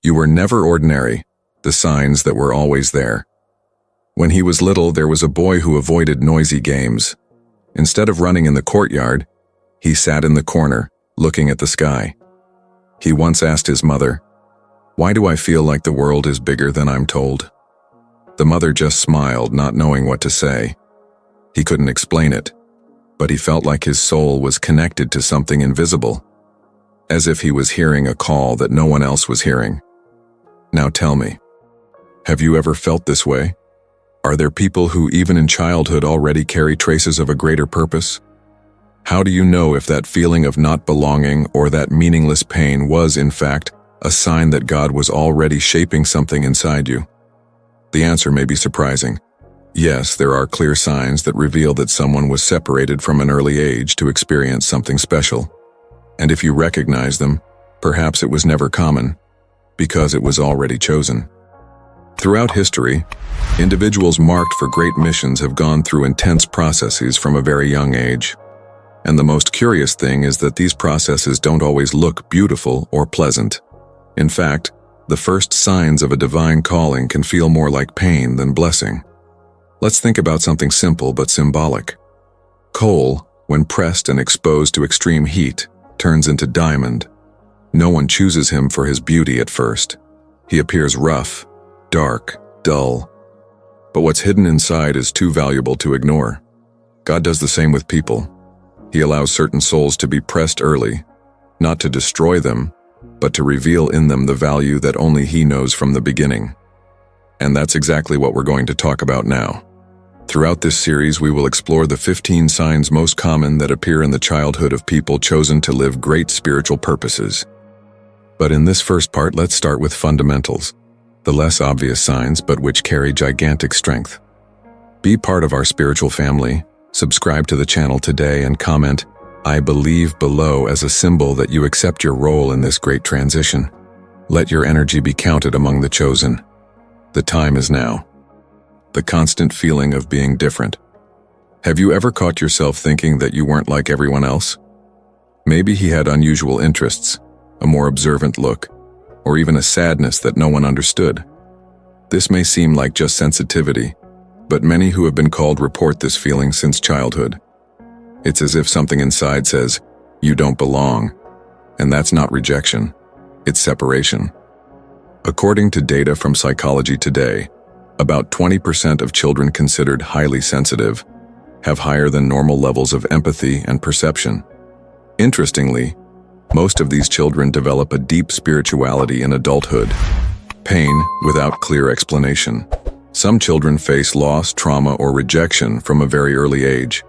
You were never ordinary, the signs that were always there. When he was little, there was a boy who avoided noisy games. Instead of running in the courtyard, he sat in the corner, looking at the sky. He once asked his mother, "Why do I feel like the world is bigger than I'm told?" The mother just smiled, not knowing what to say. He couldn't explain it, but he felt like his soul was connected to something invisible, as if he was hearing a call that no one else was hearing. Now tell me, have you ever felt this way? Are there people who even in childhood already carry traces of a greater purpose? How do you know if that feeling of not belonging or that meaningless pain was, in fact, a sign that God was already shaping something inside you? The answer may be surprising. Yes, there are clear signs that reveal that someone was separated from an early age to experience something special. And if you recognize them, perhaps it was never common, because it was already chosen. Throughout history, individuals marked for great missions have gone through intense processes from a very young age. And the most curious thing is that these processes don't always look beautiful or pleasant. In fact, the first signs of a divine calling can feel more like pain than blessing. Let's think about something simple but symbolic. Coal, when pressed and exposed to extreme heat, turns into diamond. No one chooses him for his beauty at first. He appears rough, dark, dull. But what's hidden inside is too valuable to ignore. God does the same with people. He allows certain souls to be pressed early, not to destroy them, but to reveal in them the value that only He knows from the beginning. And that's exactly what we're going to talk about now. Throughout this series, we will explore the 15 signs most common that appear in the childhood of people chosen to live great spiritual purposes. But in this first part, let's start with fundamentals, the less obvious signs but which carry gigantic strength. Be part of our spiritual family. Subscribe to the channel today and comment, "I believe" below as a symbol that you accept your role in this great transition. Let your energy be counted among the chosen. The time is now. The constant feeling of being different. Have you ever caught yourself thinking that you weren't like everyone else? Maybe he had unusual interests, a more observant look, or even a sadness that no one understood. This may seem like just sensitivity, but many who have been called report this feeling since childhood. It's as if something inside says, "You don't belong." And that's not rejection, it's separation. According to data from Psychology Today, about 20% of children considered highly sensitive have higher than normal levels of empathy and perception. Interestingly, most of these children develop a deep spirituality in adulthood. Pain without clear explanation. Some children face loss, trauma, or rejection from a very early age.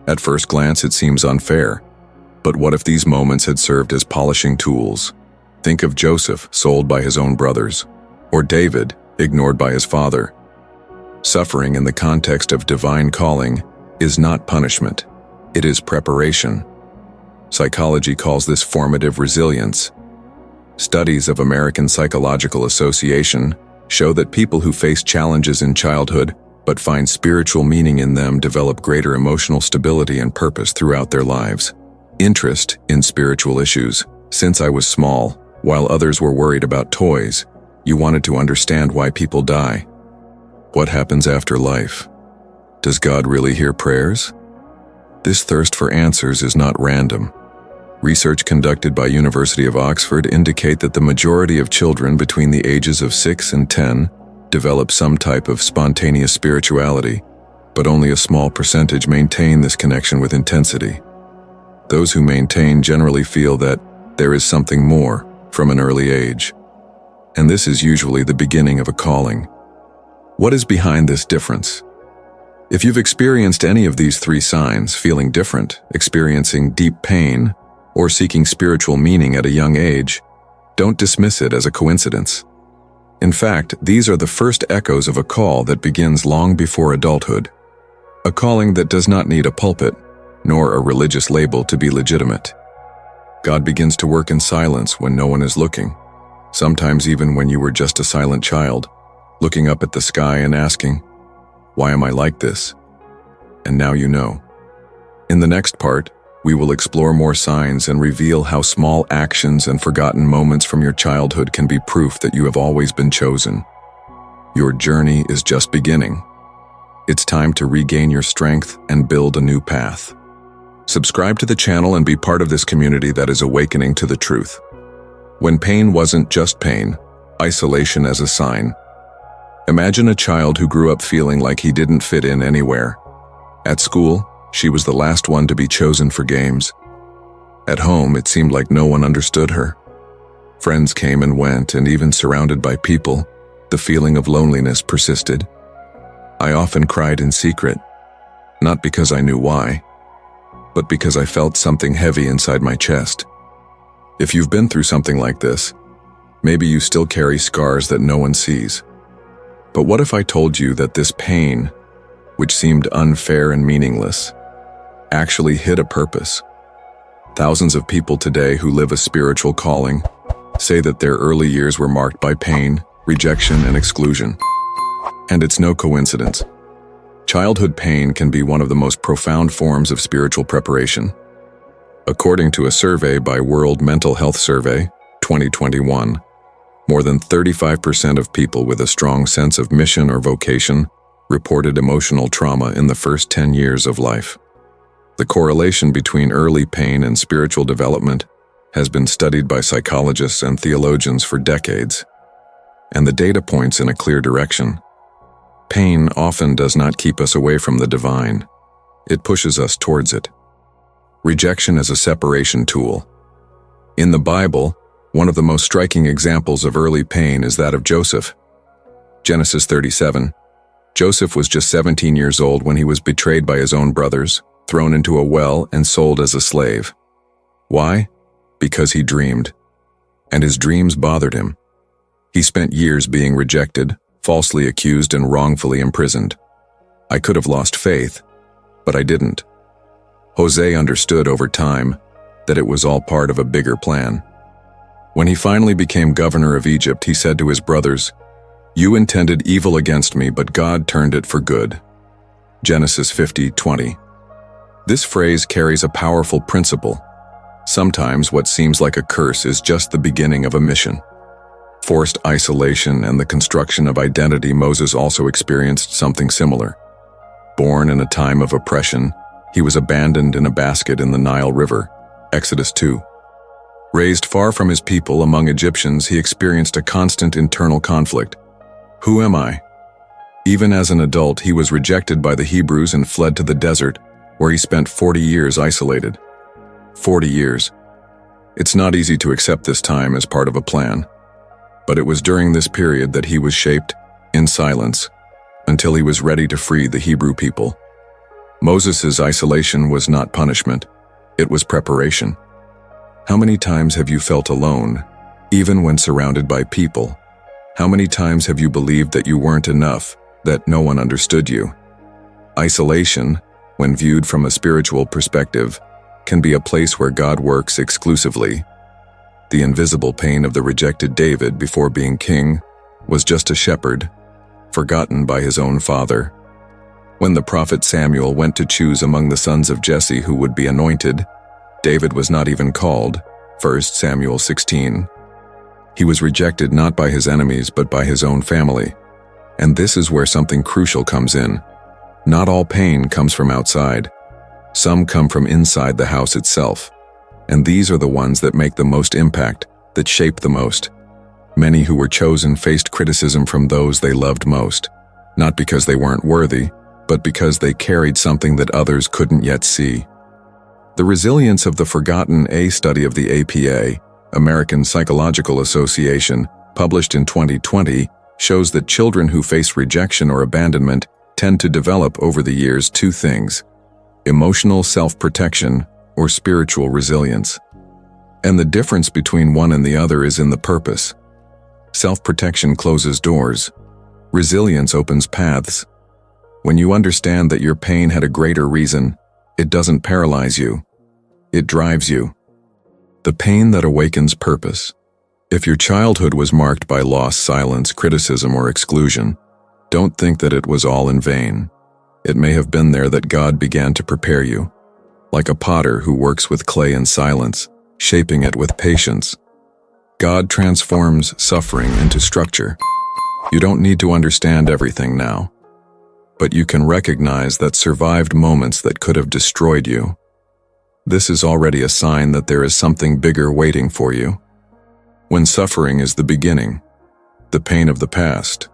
At first glance, it seems unfair. But what if these moments had served as polishing tools? Think of Joseph, sold by his own brothers, or David, ignored by his father. Suffering in the context of divine calling is not punishment. It is preparation. Psychology calls this formative resilience. Studies of American Psychological Association show that people who face challenges in childhood but find spiritual meaning in them develop greater emotional stability and purpose throughout their lives. Interest in spiritual issues. Since I was small, while others were worried about toys, you wanted to understand why people die. What happens after life? Does God really hear prayers? This thirst for answers is not random. Research conducted by University of Oxford indicate that the majority of children between the ages of 6 and 10 develop some type of spontaneous spirituality, but only a small percentage maintain this connection with intensity. Those who maintain generally feel that there is something more from an early age, and this is usually the beginning of a calling. What is behind this difference? If you've experienced any of these 3 signs, feeling different, experiencing deep pain, or seeking spiritual meaning at a young age, don't dismiss it as a coincidence. In fact, these are the first echoes of a call that begins long before adulthood. A calling that does not need a pulpit, nor a religious label to be legitimate. God begins to work in silence when no one is looking, sometimes even when you were just a silent child, looking up at the sky and asking, "Why am I like this?" And now you know. In the next part, We will explore more signs and reveal how small actions and forgotten moments from your childhood can be proof that you have always been chosen. Your journey is just beginning. It's time to regain your strength and build a new path. Subscribe to the channel and be part of this community that is awakening to the truth. When pain wasn't just pain, isolation as a sign. Imagine a child who grew up feeling like he didn't fit in anywhere. At school, she was the last one to be chosen for games. At home, it seemed like no one understood her. Friends came and went, and even surrounded by people, the feeling of loneliness persisted. I often cried in secret, not because I knew why, but because I felt something heavy inside my chest. If you've been through something like this, maybe you still carry scars that no one sees. But what if I told you that this pain, which seemed unfair and meaningless, actually hid a purpose? Thousands of people today who live a spiritual calling say that their early years were marked by pain, rejection, and exclusion. And it's no coincidence. Childhood pain can be one of the most profound forms of spiritual preparation. According to a survey by World Mental Health Survey, 2021, more than 35% of people with a strong sense of mission or vocation reported emotional trauma in the first 10 years of life. The correlation between early pain and spiritual development has been studied by psychologists and theologians for decades, and the data points in a clear direction. Pain often does not keep us away from the divine. It pushes us towards it. Rejection as a separation tool. In the Bible, one of the most striking examples of early pain is that of Joseph. Genesis 37. Joseph was just 17 years old when he was betrayed by his own brothers, thrown into a well, and sold as a slave. Why? Because he dreamed. And his dreams bothered him. He spent years being rejected, falsely accused, and wrongfully imprisoned. I could have lost faith, but I didn't. Jose understood over time that it was all part of a bigger plan. When he finally became governor of Egypt, he said to his brothers, "You intended evil against me, but God turned it for good." Genesis 50:20. This phrase carries a powerful principle. Sometimes what seems like a curse is just the beginning of a mission. Forced isolation and the construction of identity. Moses also experienced something similar. Born in a time of oppression, he was abandoned in a basket in the Nile River. Exodus 2. Raised far from his people among Egyptians, he experienced a constant internal conflict. Who am I? Even as an adult, he was rejected by the Hebrews and fled to the desert, where he spent 40 years isolated. 40 years. It's not easy to accept this time as part of a plan. But it was during this period that he was shaped, in silence, until he was ready to free the Hebrew people. Moses' isolation was not punishment, it was preparation. How many times have you felt alone, even when surrounded by people? How many times have you believed that you weren't enough, that no one understood you? Isolation, when viewed from a spiritual perspective, can be a place where God works exclusively. The invisible pain of the rejected David before being king was just a shepherd, forgotten by his own father. When the prophet Samuel went to choose among the sons of Jesse who would be anointed, David was not even called. 1 Samuel 16. He was rejected not by his enemies but by his own family. And this is where something crucial comes in. Not all pain comes from outside. Some come from inside the house itself. And these are the ones that make the most impact, that shape the most. Many who were chosen faced criticism from those they loved most, not because they weren't worthy, but because they carried something that others couldn't yet see. The resilience of the forgotten. A study of the APA, American Psychological Association, published in 2020, shows that children who face rejection or abandonment tend to develop over the years two things: emotional self-protection or spiritual resilience. And the difference between one and the other is in the purpose. Self-protection closes doors. Resilience opens paths. When you understand that your pain had a greater reason, it doesn't paralyze you. It drives you. The pain that awakens purpose. If your childhood was marked by loss, silence, criticism, or exclusion, don't think that it was all in vain. It may have been there that God began to prepare you. like a potter who works with clay in silence, shaping it with patience. God transforms suffering into structure. You don't need to understand everything now, but you can recognize that survived moments that could have destroyed you. This is already a sign that there is something bigger waiting for you. When suffering is the beginning, the pain of the past,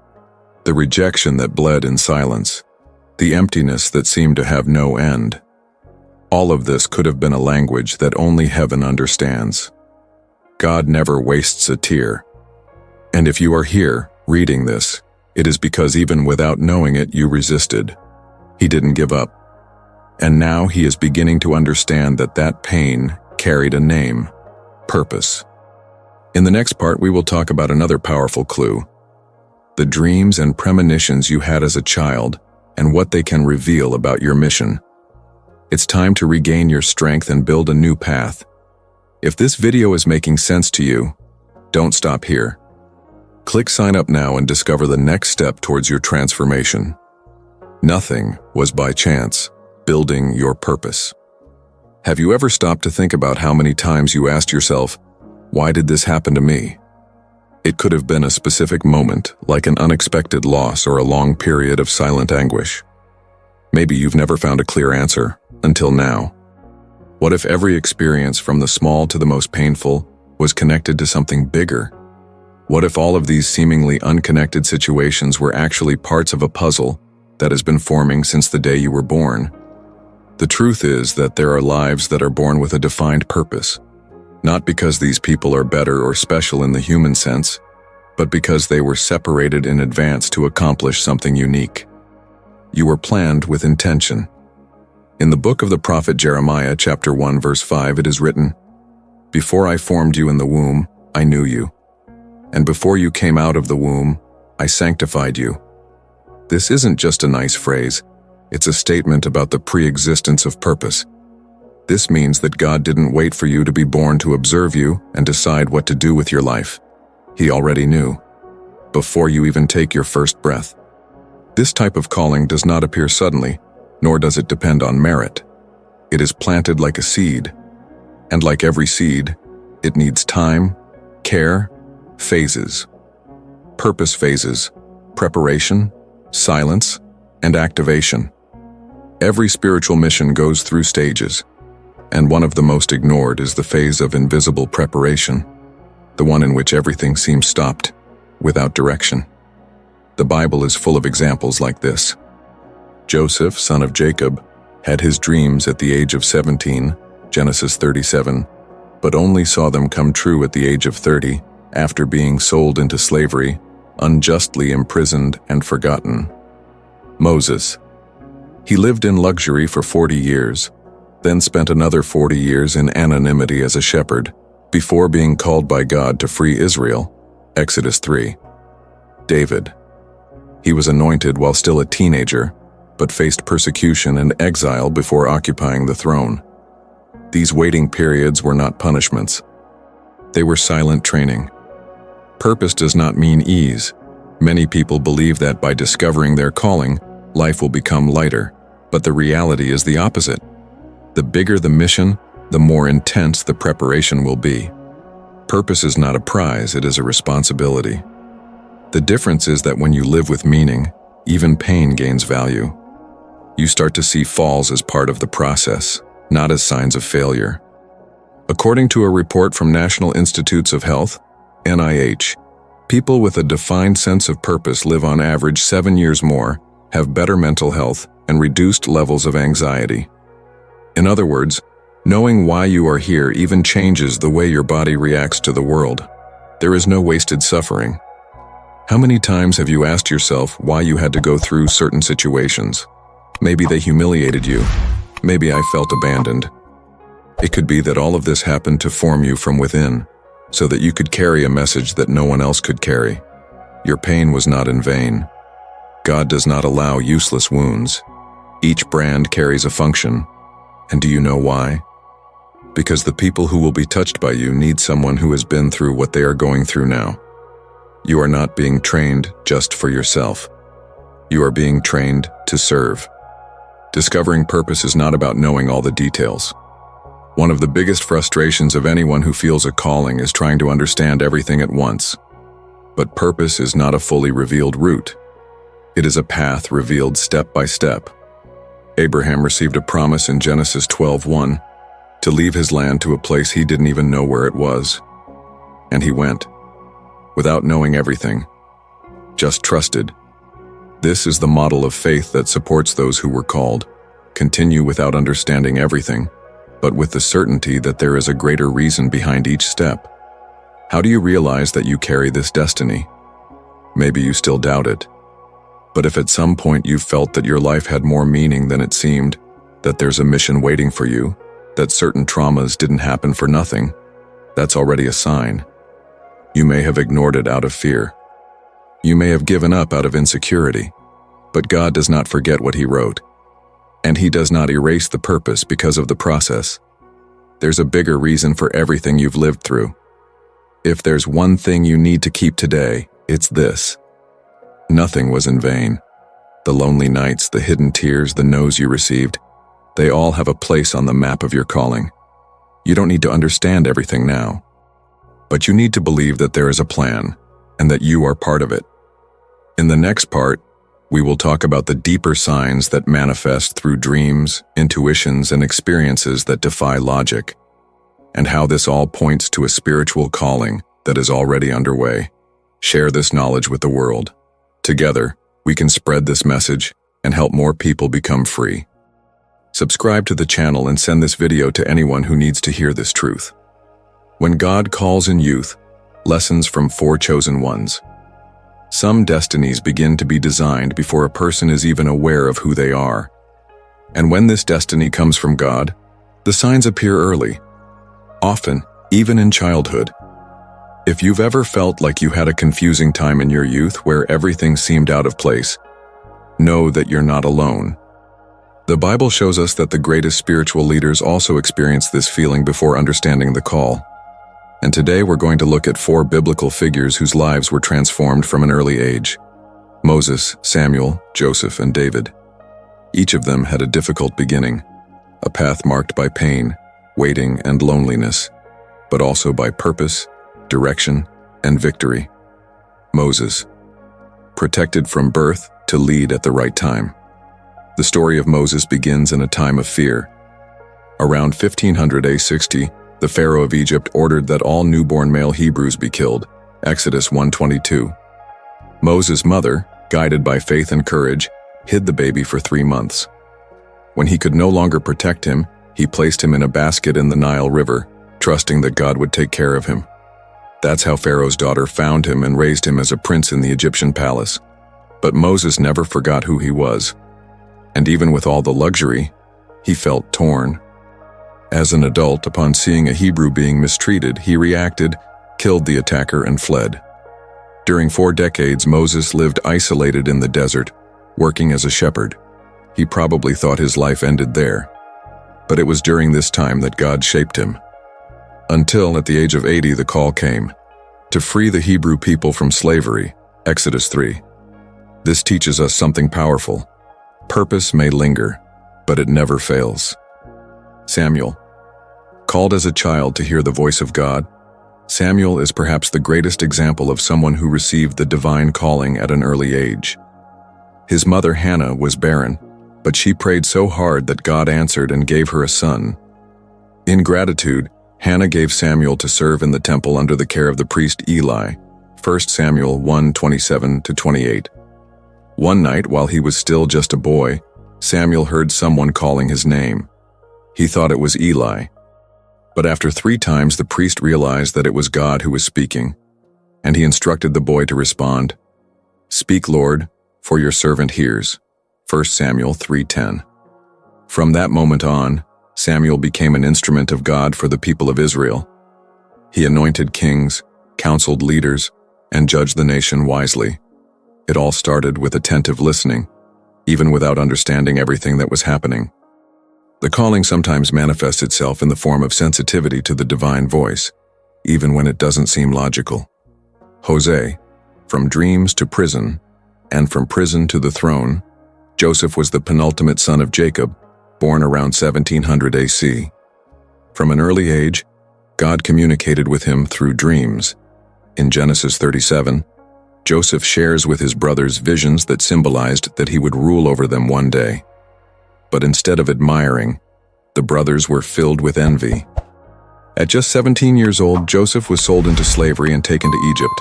the rejection that bled in silence, the emptiness that seemed to have no end, all of this could have been a language that only heaven understands. God never wastes a tear. And if you are here, reading this, it is because even without knowing it, you resisted. He didn't give up. And now he is beginning to understand that that pain carried a name, purpose. In the next part, we will talk about another powerful clue, the dreams and premonitions you had as a child and what they can reveal about your mission. It's time to regain your strength and build a new path. If this video is making sense to you, don't stop here. Click sign up now and discover the next step towards your transformation. Nothing was by chance. Building your purpose. Have you ever stopped to think about how many times you asked yourself, why did this happen to me? It could have been a specific moment, like an unexpected loss or a long period of silent anguish. Maybe you've never found a clear answer, until now. What if every experience, from the small to the most painful, was connected to something bigger? What if all of these seemingly unconnected situations were actually parts of a puzzle that has been forming since the day you were born? The truth is that there are lives that are born with a defined purpose, not because these people are better or special in the human sense, but because they were separated in advance to accomplish something unique. You were planned with intention. In the book of the prophet Jeremiah, chapter 1, verse 5, it is written, "Before I formed you in the womb, I knew you. And before you came out of the womb, I sanctified you." This isn't just a nice phrase. It's a statement about the pre-existence of purpose. This means that God didn't wait for you to be born to observe you and decide what to do with your life. He already knew, before you even take your first breath. This type of calling does not appear suddenly, nor does it depend on merit. It is planted like a seed, and like every seed, it needs time, care, phases. Purpose phases, preparation, silence, and activation. Every spiritual mission goes through stages, and one of the most ignored is the phase of invisible preparation, the one in which everything seems stopped, without direction. The Bible is full of examples like this. Joseph, son of Jacob, had his dreams at the age of 17, Genesis 37, but only saw them come true at the age of 30, after being sold into slavery, unjustly imprisoned and forgotten. Moses. He lived in luxury for 40 years, then spent another 40 years in anonymity as a shepherd, before being called by God to free Israel, Exodus 3. David. He was anointed while still a teenager, but faced persecution and exile before occupying the throne. These waiting periods were not punishments. They were silent training. Purpose does not mean ease. Many people believe that by discovering their calling, life will become lighter, but the reality is the opposite. The bigger the mission, the more intense the preparation will be. Purpose is not a prize, it is a responsibility. The difference is that when you live with meaning, even pain gains value. You start to see falls as part of the process, not as signs of failure. According to a report from National Institutes of Health, NIH, people with a defined sense of purpose live on average 7 years more, have better mental health, and reduced levels of anxiety. In other words, knowing why you are here even changes the way your body reacts to the world. There is no wasted suffering. How many times have you asked yourself why you had to go through certain situations? Maybe they humiliated you. Maybe I felt abandoned. It could be that all of this happened to form you from within, so that you could carry a message that no one else could carry. Your pain was not in vain. God does not allow useless wounds. Each brand carries a function. And do you know why? Because the people who will be touched by you need someone who has been through what they are going through now. You are not being trained just for yourself. You are being trained to serve. Discovering purpose is not about knowing all the details. One of the biggest frustrations of anyone who feels a calling is trying to understand everything at once. But purpose is not a fully revealed route. It is a path revealed step by step. Abraham received a promise in Genesis 12:1 to leave his land to a place he didn't even know where it was. And he went, without knowing everything, just trusted. This is the model of faith that supports those who were called. Continue without understanding everything, but with the certainty that there is a greater reason behind each step. How do you realize that you carry this destiny? Maybe you still doubt it. But if at some point you felt that your life had more meaning than it seemed, that there's a mission waiting for you, that certain traumas didn't happen for nothing, that's already a sign. You may have ignored it out of fear. You may have given up out of insecurity. But God does not forget what He wrote. And He does not erase the purpose because of the process. There's a bigger reason for everything you've lived through. If there's one thing you need to keep today, it's this. Nothing was in vain. The lonely nights, the hidden tears, the no's you received, they all have a place on the map of your calling. You don't need to understand everything now. But you need to believe that there is a plan, and that you are part of it. In the next part, we will talk about the deeper signs that manifest through dreams, intuitions, and experiences that defy logic, and how this all points to a spiritual calling that is already underway. Share this knowledge with the world. Together, we can spread this message and help more people become free. Subscribe to the channel and send this video to anyone who needs to hear this truth. When God calls in youth, lessons from 4 chosen ones. Some destinies begin to be designed before a person is even aware of who they are. And when this destiny comes from God, the signs appear early, often even in childhood. If you've ever felt like you had a confusing time in your youth where everything seemed out of place, know that you're not alone. The Bible shows us that the greatest spiritual leaders also experienced this feeling before understanding the call. And today we're going to look at 4 biblical figures whose lives were transformed from an early age. Moses, Samuel, Joseph, and David. Each of them had a difficult beginning, a path marked by pain, waiting, and loneliness, but also by purpose, direction, and victory. Moses, protected from birth to lead at the right time. The story of Moses begins in a time of fear. Around 1500 A.C., the Pharaoh of Egypt ordered that all newborn male Hebrews be killed, Exodus 1:22. Moses' mother, guided by faith and courage, hid the baby for 3 months. When he could no longer protect him, he placed him in a basket in the Nile River, trusting that God would take care of him. That's how Pharaoh's daughter found him and raised him as a prince in the Egyptian palace. But Moses never forgot who he was. And even with all the luxury, he felt torn. As an adult, upon seeing a Hebrew being mistreated, he reacted, killed the attacker, and fled. During 4 decades, Moses lived isolated in the desert, working as a shepherd. He probably thought his life ended there. But it was during this time that God shaped him. Until, at the age of 80, the call came to free the Hebrew people from slavery, Exodus 3. This teaches us something powerful. Purpose may linger, but it never fails. Samuel. Called as a child to hear the voice of God, Samuel is perhaps the greatest example of someone who received the divine calling at an early age. His mother Hannah was barren, but she prayed so hard that God answered and gave her a son. In gratitude, Hannah gave Samuel to serve in the temple under the care of the priest Eli, 1 Samuel 1:27-28. One night, while he was still just a boy, Samuel heard someone calling his name. He thought it was Eli. But after 3 times, the priest realized that it was God who was speaking, and he instructed the boy to respond, "Speak, Lord, for your servant hears." 1 Samuel 3:10. From that moment on, Samuel became an instrument of God for the people of Israel. He anointed kings, counseled leaders, and judged the nation wisely. It all started with attentive listening, even without understanding everything that was happening. The calling sometimes manifests itself in the form of sensitivity to the divine voice, even when it doesn't seem logical. Hosea, from dreams to prison, and from prison to the throne. Joseph was the penultimate son of Jacob, born around 1700 AC. From an early age, God communicated with him through dreams. In Genesis 37, Joseph shares with his brothers visions that symbolized that he would rule over them one day. But instead of admiring, the brothers were filled with envy. At just 17 years old, Joseph was sold into slavery and taken to Egypt.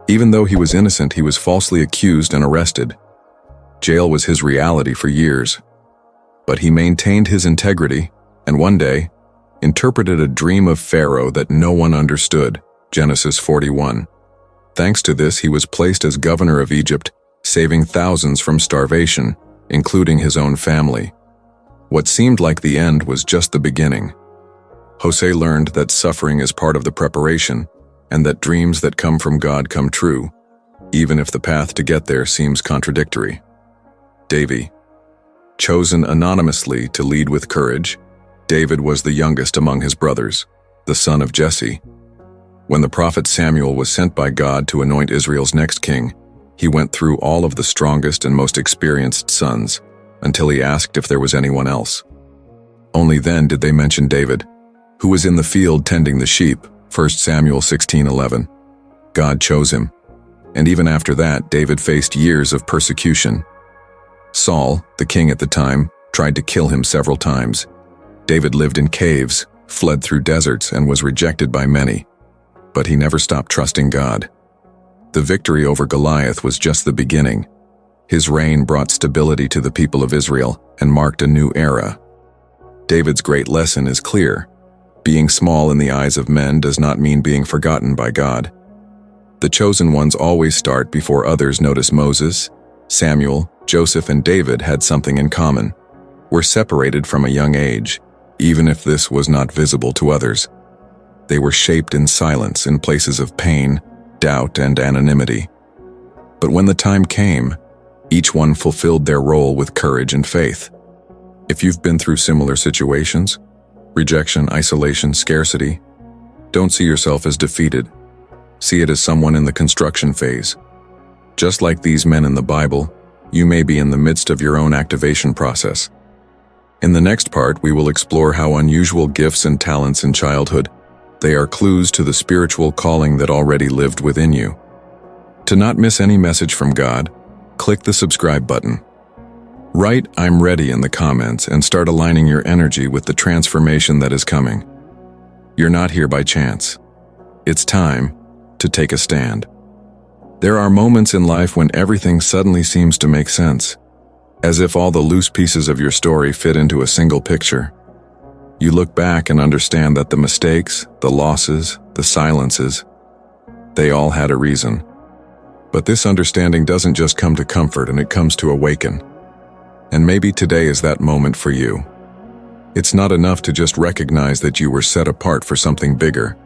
Even though he was innocent, he was falsely accused and arrested. Jail was his reality for years. But he maintained his integrity, and one day, interpreted a dream of Pharaoh that no one understood, Genesis 41. Thanks to this, he was placed as governor of Egypt, saving thousands from starvation, including his own family. What seemed like the end was just the beginning. Jose learned that suffering is part of the preparation, and that dreams that come from God come true, even if the path to get there seems contradictory. Davy. Chosen anonymously to lead with courage, David was the youngest among his brothers, the son of Jesse. When the prophet Samuel was sent by God to anoint Israel's next king, he went through all of the strongest and most experienced sons, until he asked if there was anyone else. Only then did they mention David, who was in the field tending the sheep, 1 Samuel 16:11. God chose him, and even after that, David faced years of persecution. Saul, the king at the time, tried to kill him several times. David lived in caves, fled through deserts, and was rejected by many. But he never stopped trusting God. The victory over Goliath was just the beginning. His reign brought stability to the people of Israel and marked a new era. David's great lesson is clear. Being small in the eyes of men does not mean being forgotten by God. The chosen ones always start before others notice. Moses, Samuel, Joseph, and David had something in common. Were separated from a young age, even if this was not visible to others. They were shaped in silence in places of pain, doubt, and anonymity. But when the time came, each one fulfilled their role with courage and faith. If you've been through similar situations, rejection, isolation, scarcity, don't see yourself as defeated. See it as someone in the construction phase. Just like these men in the Bible, you may be in the midst of your own activation process. In the next part, we will explore how unusual gifts and talents in childhood, they are clues to the spiritual calling that already lived within you. To not miss any message from God, click the subscribe button. Write "I'm ready" in the comments and start aligning your energy with the transformation that is coming. You're not here by chance. It's time to take a stand. There are moments in life when everything suddenly seems to make sense, as if all the loose pieces of your story fit into a single picture. You look back and understand that the mistakes, the losses, the silences, they all had a reason. But this understanding doesn't just come to comfort, and it comes to awaken. And maybe today is that moment for you. It's not enough to just recognize that you were set apart for something bigger.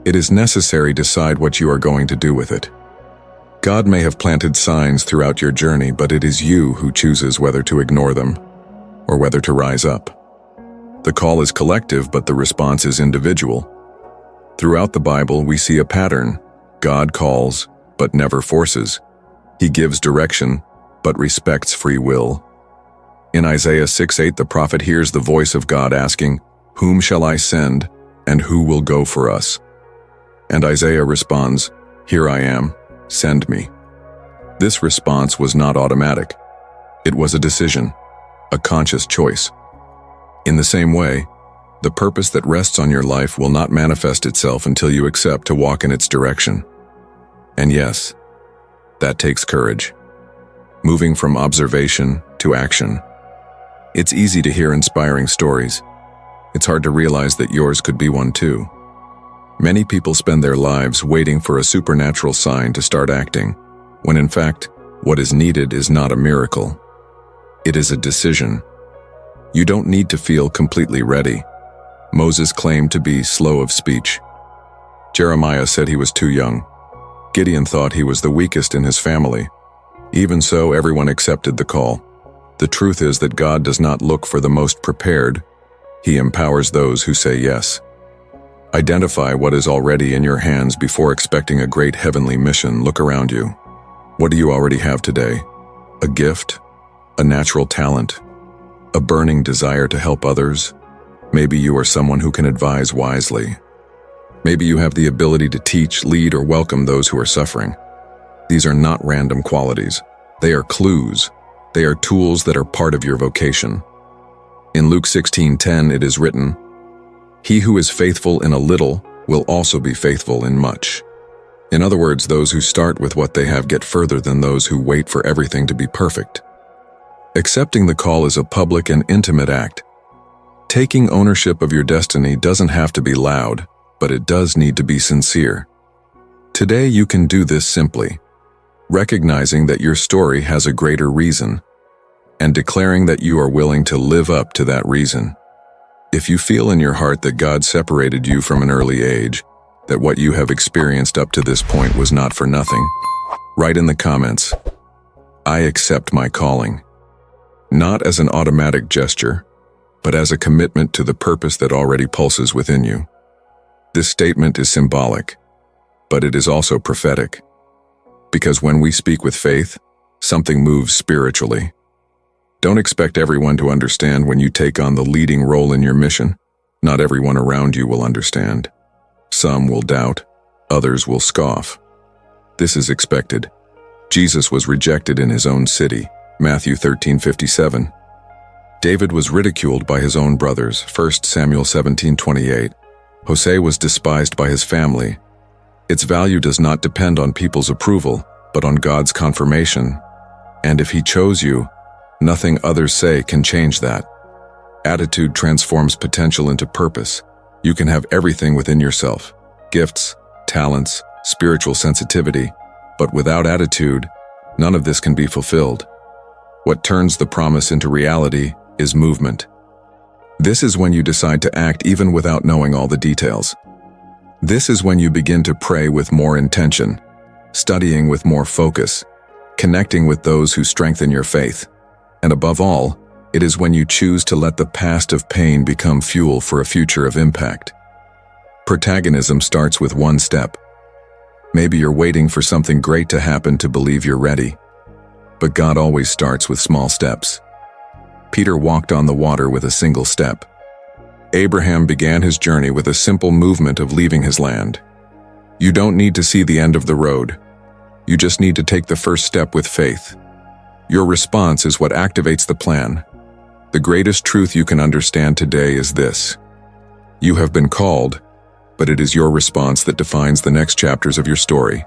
It is necessary to decide what you are going to do with it. God may have planted signs throughout your journey, but it is you who chooses whether to ignore them or whether to rise up. The call is collective, but the response is individual. Throughout the Bible, we see a pattern. God calls, but never forces. He gives direction, but respects free will. In Isaiah 6:8, the prophet hears the voice of God asking, "Whom shall I send, and who will go for us?" And Isaiah responds, "Here I am, send me." This response was not automatic. It was a decision, a conscious choice. In the same way, the purpose that rests on your life will not manifest itself until you accept to walk in its direction. And yes, that takes courage. Moving from observation to action. It's easy to hear inspiring stories. It's hard to realize that yours could be one too. Many people spend their lives waiting for a supernatural sign to start acting, when in fact, what is needed is not a miracle. It is a decision. You don't need to feel completely ready. Moses claimed to be slow of speech. Jeremiah said he was too young. Gideon thought he was the weakest in his family. Even so, everyone accepted the call. The truth is that God does not look for the most prepared. He empowers those who say yes. Identify what is already in your hands before expecting a great heavenly mission. Look around you. What do you already have today? A gift? a natural talent, a burning desire to help others. Maybe you are someone who can advise wisely. Maybe you have the ability to teach, lead, or welcome those who are suffering. These are not random qualities. They are clues. They are tools that are part of your vocation. In Luke 16:10 it is written, "He who is faithful in a little will also be faithful in much." In other words, those who start with what they have get further than those who wait for everything to be perfect. Accepting the call is a public and intimate act. Taking ownership of your destiny doesn't have to be loud, but it does need to be sincere. Today you can do this simply, recognizing that your story has a greater reason, and declaring that you are willing to live up to that reason. If you feel in your heart that God separated you from an early age, that what you have experienced up to this point was not for nothing, write in the comments, "I accept my calling," not as an automatic gesture, but as a commitment to the purpose that already pulses within you. This statement is symbolic, but it is also prophetic, because when we speak with faith, something moves spiritually. Don't expect everyone to understand when you take on the leading role in your mission. Not everyone around you will understand. Some will doubt, others will scoff. This is expected. Jesus was rejected in his own city, Matthew 13:57. David was ridiculed by his own brothers, 1 Samuel 17:28. Hosea was despised by his family. Its value does not depend on people's approval, but on God's confirmation. And if he chose you, nothing others say can change that. Attitude transforms potential into purpose. You can have everything within yourself, gifts, talents, spiritual sensitivity, but without attitude, none of this can be fulfilled. What turns the promise into reality is movement. This is when you decide to act even without knowing all the details. This is when you begin to pray with more intention, studying with more focus, connecting with those who strengthen your faith. And above all, it is when you choose to let the past of pain become fuel for a future of impact. Protagonism starts with one step. Maybe you're waiting for something great to happen to believe you're ready. But God always starts with small steps. Peter walked on the water with a single step. Abraham began his journey with a simple movement of leaving his land. You don't need to see the end of the road. You just need to take the first step with faith. Your response is what activates the plan. The greatest truth you can understand today is this: you have been called, but it is your response that defines the next chapters of your story.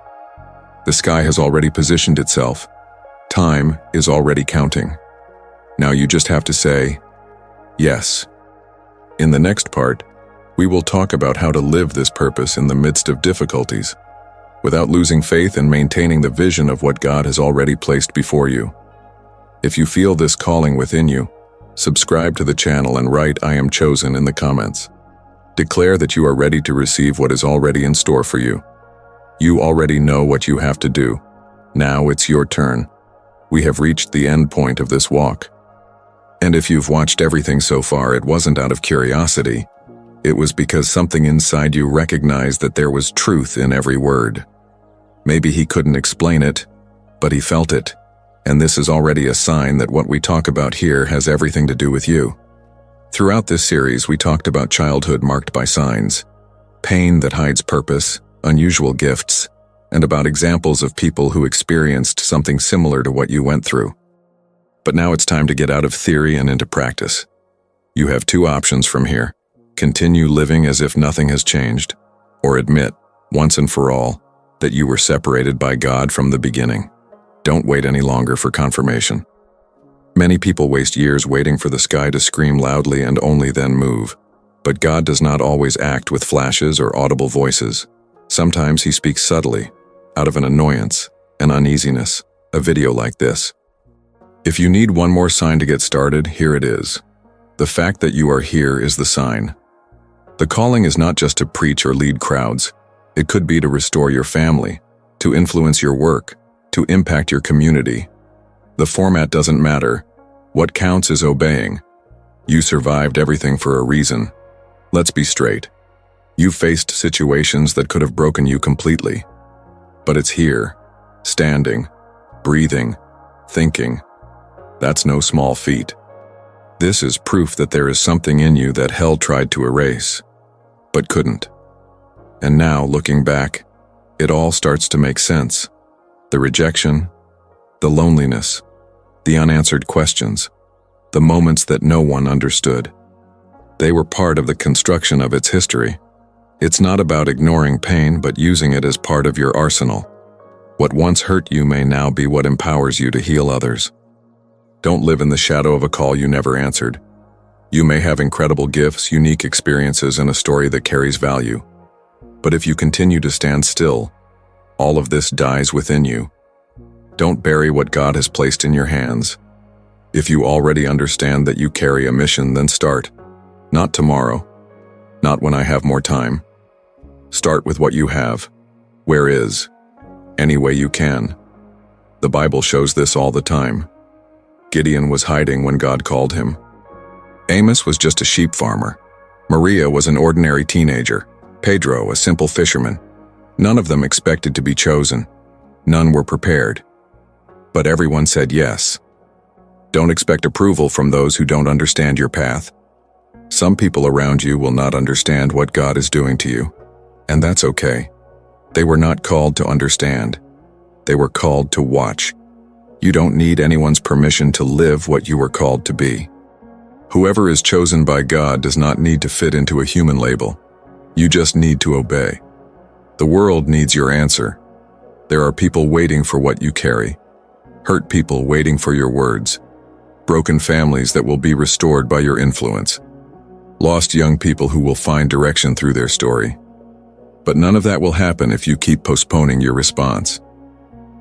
The sky has already positioned itself. Time is already counting. Now you just have to say, yes. In the next part, we will talk about how to live this purpose in the midst of difficulties, without losing faith and maintaining the vision of what God has already placed before you. If you feel this calling within you, subscribe to the channel and write "I am chosen" in the comments. Declare that you are ready to receive what is already in store for you. You already know what you have to do. Now it's your turn. We have reached the end point of this walk. And if you've watched everything so far, it wasn't out of curiosity. It was because something inside you recognized that there was truth in every word. Maybe he couldn't explain it, but he felt it. And this is already a sign that what we talk about here has everything to do with you. Throughout this series, we talked about childhood marked by signs, pain that hides purpose, unusual gifts, and about examples of people who experienced something similar to what you went through. But now it's time to get out of theory and into practice. You have two options from here: continue living as if nothing has changed, or admit, once and for all, that you were separated by God from the beginning. Don't wait any longer for confirmation. Many people waste years waiting for the sky to scream loudly and only then move. But God does not always act with flashes or audible voices. Sometimes he speaks subtly, out of an annoyance, an uneasiness, a video like this. If you need one more sign to get started, here it is. The fact that you are here is the sign. The calling is not just to preach or lead crowds. It could be to restore your family, to influence your work, to impact your community. The format doesn't matter. What counts is obeying. You survived everything for a reason. Let's be straight. You faced situations that could have broken you completely. But it's here, standing, breathing, thinking. That's no small feat. This is proof that there is something in you that hell tried to erase, but couldn't. And now, looking back, it all starts to make sense. The rejection, the loneliness, the unanswered questions, the moments that no one understood. They were part of the construction of its history. It's not about ignoring pain, but using it as part of your arsenal. What once hurt you may now be what empowers you to heal others. Don't live in the shadow of a call you never answered. You may have incredible gifts, unique experiences, and a story that carries value. But if you continue to stand still, all of this dies within you. Don't bury what God has placed in your hands. If you already understand that you carry a mission, then start. Not tomorrow. Not when I have more time. Start with what you have. Where is? Any way you can. The Bible shows this all the time. Gideon was hiding when God called him. Amos was just a sheep farmer. Maria was an ordinary teenager. Pedro, a simple fisherman. None of them expected to be chosen. None were prepared. But everyone said yes. Don't expect approval from those who don't understand your path. Some people around you will not understand what God is doing to you, and that's okay. They were not called to understand. They were called to watch. You don't need anyone's permission to live what you were called to be. Whoever is chosen by God does not need to fit into a human label. You just need to obey. The world needs your answer. There are people waiting for what you carry. Hurt people waiting for your words. Broken families that will be restored by your influence. Lost young people who will find direction through their story. But none of that will happen if you keep postponing your response.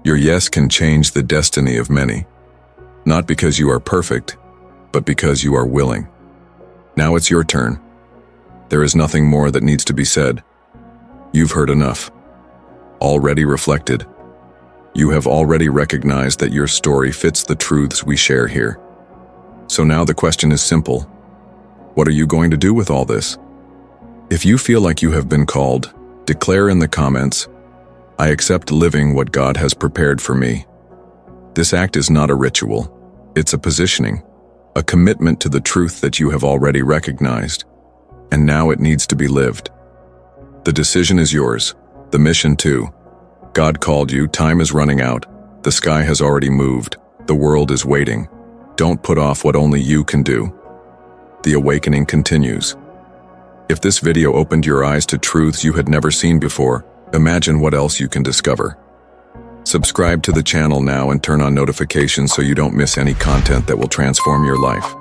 Your yes can change the destiny of many. Not because you are perfect, but because you are willing. Now it's your turn. There is nothing more that needs to be said. You've heard enough. Already reflected. You have already recognized that your story fits the truths we share here. So now the question is simple. What are you going to do with all this? If you feel like you have been called, declare in the comments, I accept living what God has prepared for me. This act is not a ritual. It's a positioning, a commitment to the truth that you have already recognized, and now it needs to be lived. The decision is yours, the mission too. God called you, time is running out, the sky has already moved, the world is waiting. Don't put off what only you can do. The awakening continues. If this video opened your eyes to truths you had never seen before, imagine what else you can discover. Subscribe to the channel now and turn on notifications so you don't miss any content that will transform your life.